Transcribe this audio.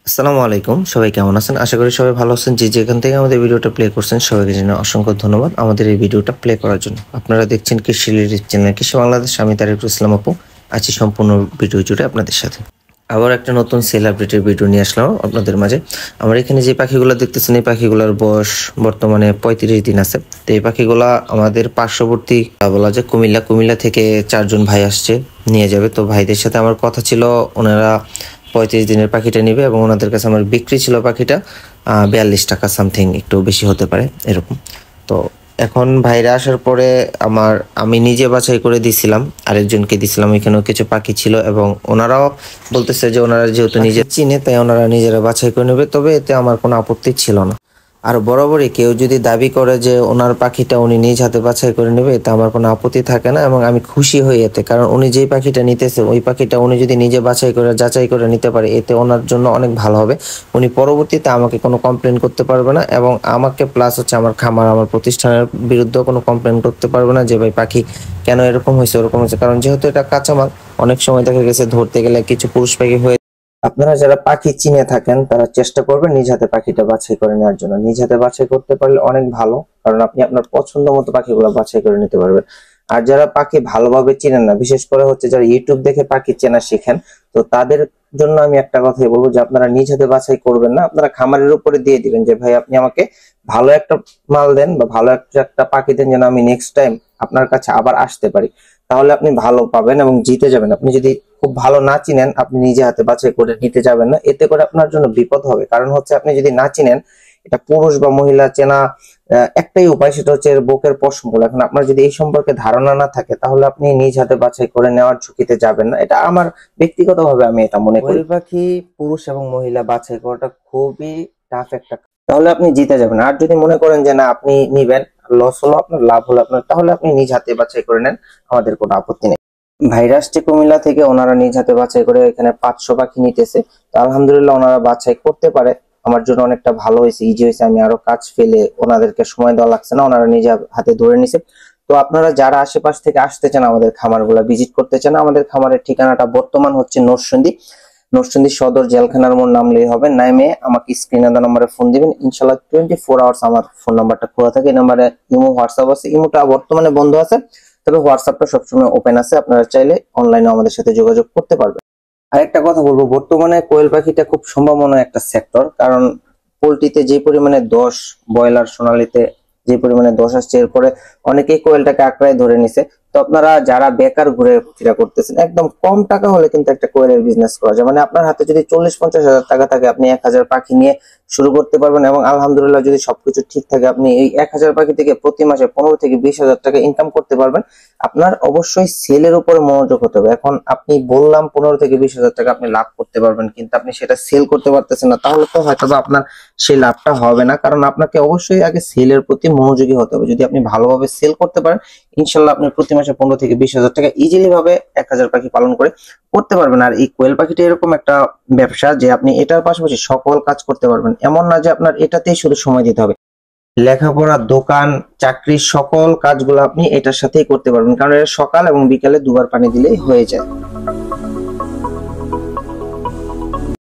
আসসালামু আলাইকুম, সবাই কেমন আছেন? আশা করি সবাই ভালো আছেন। যে যেখান থেকে আমাদের ভিডিওটা প্লে করছেন সবাইকে জানাই অসংখ্য ধন্যবাদ আমাদের এই ভিডিওটা প্লে করার জন্য। আপনারা দেখছেন কৃষি রিলেটেড চ্যানেল কৃষি বাংলাদেশ। আমি তারিকুল ইসলাম আপু আছি সম্পূর্ণ ভিডিও জুড়ে আপনাদের সাথে। আবার একটা নতুন সেল আপডেটের ভিডিও নিয়ে আসলাম আপনাদের মাঝে। আমার এখানে যে পাখিগুলো দেখতেছেন এই পাখিগুলোর বয়স বর্তমানে 35 দিন আছে। তো এই পাখিগুলা আমাদের পার্শ্ববর্তী বলা যায় কুমিল্লা থেকে 4 জন ভাই আসছে নিয়ে যাবে। তো ভাইদের সাথে আমার কথা ছিল, ওনারা 35 দিনের পাখিটা নেবে এবং ওনাদের কাছে আমার বিক্রি ছিল পাখিটা 42 টাকা সামথিং, একটু বেশি হতে পারে এরকম। তো এখন ভাইরা আসার পরে আমি নিজে বাছাই করে দিছিলাম, আরেকজনকে দিছিলাম। এখানেও কিছু পাখি ছিল এবং ওনারাও বলতেছে যে ওনারা যেহেতু নিজে চিনে তাই ওনারা নিজেরা বাছাই করে নেবে, তবে এতে আমার কোনো আপত্তি ছিল না। আর বরাবরই কেউ যদি দাবি করে যে ওনার পাখিটা উনি নিজ হাতে বাছাই করে নেবে এতে আমার কোনো আপত্তি থাকে না এবং আমি খুশি হই এতে। কারণ উনি যেই পাখিটা নিতেছে ওই পাখিটা উনি যদি নিজে বাছাই করে যাচাই করে নিতে পারে এতে ওনার জন্য অনেক ভালো হবে। উনি পরবর্তীতে আমাকে কোনো কমপ্লেন করতে পারবে না এবং আমাকে প্লাস হচ্ছে আমার খামার আমার প্রতিষ্ঠানের বিরুদ্ধেও কোনো কমপ্লেন করতে পারবে না যে ভাই পাখি কেন এরকম হয়েছে ওরকম হয়েছে। কারণ যেহেতু এটা কাঁচামাল, অনেক সময় দেখা গেছে ধরতে গেলে কিছু পুরুষ পাখি হয়ে। আপনারা যারা পাখি চিনে থাকেন তারা চেষ্টা করবেন নিজ হাতে পাখিটা বাছাই করে নেওয়ার জন্য। নিজ হাতে বাছাই করতে পারলে অনেক ভালো, কারণ আপনি আপনার পছন্দ মতো পাখিগুলো বাছাই করে নিতে পারবেন। আর যারা পাখি ভালোভাবে চিনেন না, বিশেষ করে হচ্ছে যারা ইউটিউব দেখে পাখি চেনা শিখেন, তো তাদের জন্য আমি একটা কথাই বলবো যে আপনারা নিজ হাতে বাছাই করবেন না, আপনারা খামারের উপরে দিয়ে দিবেন যে ভাই আপনি আমাকে ভালো একটা মাল দেন বা ভালো একটা পাখি দেন যেন আমি নেক্সট টাইম আপনার কাছে আবার আসতে পারি। তাহলে আপনি ভালো পাবেন এবং জিতে যাবেন। আপনি যদি খুব ভালো না চিনেন আপনি নিজে হাতে বাছাই করে নিতে যাবেন না, এতে করে আপনার জন্য বিপদ হবে। কারণ হচ্ছে আপনি যদি না চিনেন, এটা পুরুষ বা মহিলা চেনা একটাই উপায়, সেটা হচ্ছে এর বুকের পশমগুলো। এখন আপনার যদি এই সম্পর্কে ধারণা না থাকে তাহলে আপনি নিজ হাতে বাছাই করে নেওয়ার ঝুঁকিতে যাবেন না। এটা আমার ব্যক্তিগতভাবে আমি এটা মনে করি। পাখি পুরুষ এবং মহিলা বাছাই করাটা খুবই টাফ একটা, তাহলে আপনি জিতে যাবেন। আর যদি মনে করেন যে না আপনি নিবেন, লস হলো আপনার লাভ হলো আপনার, তাহলে আপনি নিজ হাতে বাছাই করে নেন, আমাদের কোনো আপত্তি নেই। ভাইরাসটি কুমিল্লা থেকে ওনারা নিজ হাতে বাছাই করে এখানে 500 পাখি নিতেছে। তো আলহামদুলিল্লাহ ওনারা বাছাই করতে পারে, আমার জন্য অনেকটা ভালো হয়েছে, ইজি হয়েছে। আমি আরো কাজ ফেলে ওনাদেরকে সময় দেওয়া লাগছে না, ওনারা নিজে হাতে ধরে নিছে। তো আপনারা যারা আশেপাশ থেকে আসতে চান, আমাদের খামারগুলো ভিজিট করতে চান, আমাদের খামারের ঠিকানাটা বর্তমান হচ্ছে নরসিংদী সদর জেলখানার মোড় নামলেই হবে। নামে আমাকে স্ক্রিনে দেওয়া নম্বরে ফোন দিবেন, ইনশাল্লাহ 24 আওয়ার্স আমার ফোন নাম্বারটা খোলা থাকে। এই নাম্বারে ইমো হোয়াটসঅ্যাপ আছে, ইমোটা বর্তমানে বন্ধ আছে, তবে হোয়াটসঅ্যাপটা সবসময় ওপেন আছে, আপনারা চাইলে অনলাইনে আমাদের সাথে যোগাযোগ করতে পারবেন। আরেকটা কথা বলবো, বর্তমানে কোয়েল পাখিটা খুব সম্ভাবনা একটা সেক্টর, কারণ পোল্ট্রিতে যে পরিমাণে দোষ, ব্রয়লার সোনালিতে যে পরিমাণে দোষ আসছে, এরপরে অনেকেই কোয়েলটাকে আঁকড়ায় ধরে নিছে। তো আপনারা যারা বেকার ঘুরে ফিরা করতেছেন, একদম কম টাকা হলে কিন্তু একটা কোয়েলের বিজনেস করা যায়। মানে আপনার হাতে যদি 40-50 হাজার টাকা থাকে আপনি 1000 পাখি নিয়ে শুরু করতে পারবেন এবং আলহামদুলিল্লাহ যদি সবকিছু ঠিক থাকে আপনি এই 1000 পাখি থেকে প্রতি মাসে 15 থেকে 20 হাজার টাকা ইনকাম করতে পারবেন। আপনার অবশ্যই সেলের উপরে মনোযোগ হতে হবে। এখন আপনি বললাম 15 থেকে 20 হাজার টাকা আপনি লাভ করতে পারবেন, কিন্তু আপনি সেটা সেল করতে পারতেছেন না, তাহলে তো হয়তো আপনার সেই লাভটা হবে না। কারণ আপনাকে অবশ্যই আগে সেলের প্রতি মনোযোগী হতে হবে। যদি আপনি ভালোভাবে সেল করতে পারেন, ইনশাল্লাহ আপনি প্রতি মাসে 15 থেকে 20 হাজার টাকা ইজিলি ভাবে 1000 পাখি পালন করে করতে পারবেন। আর এই কোয়েল পাখিটা এরকম একটা ব্যবসা যে আপনি এটার পাশাপাশি সকল কাজ করতে পারবেন। এমন না যে আপনার এটাতেই শুধু সময় দিতে হবে, লেখাপড়া, দোকান, চাকরি, সকল কাজগুলো আপনি এটার সাথেই করতে পারবেন, কারণ এটা সকাল এবং বিকালে দুবার পানি দিলেই হয়ে যায়।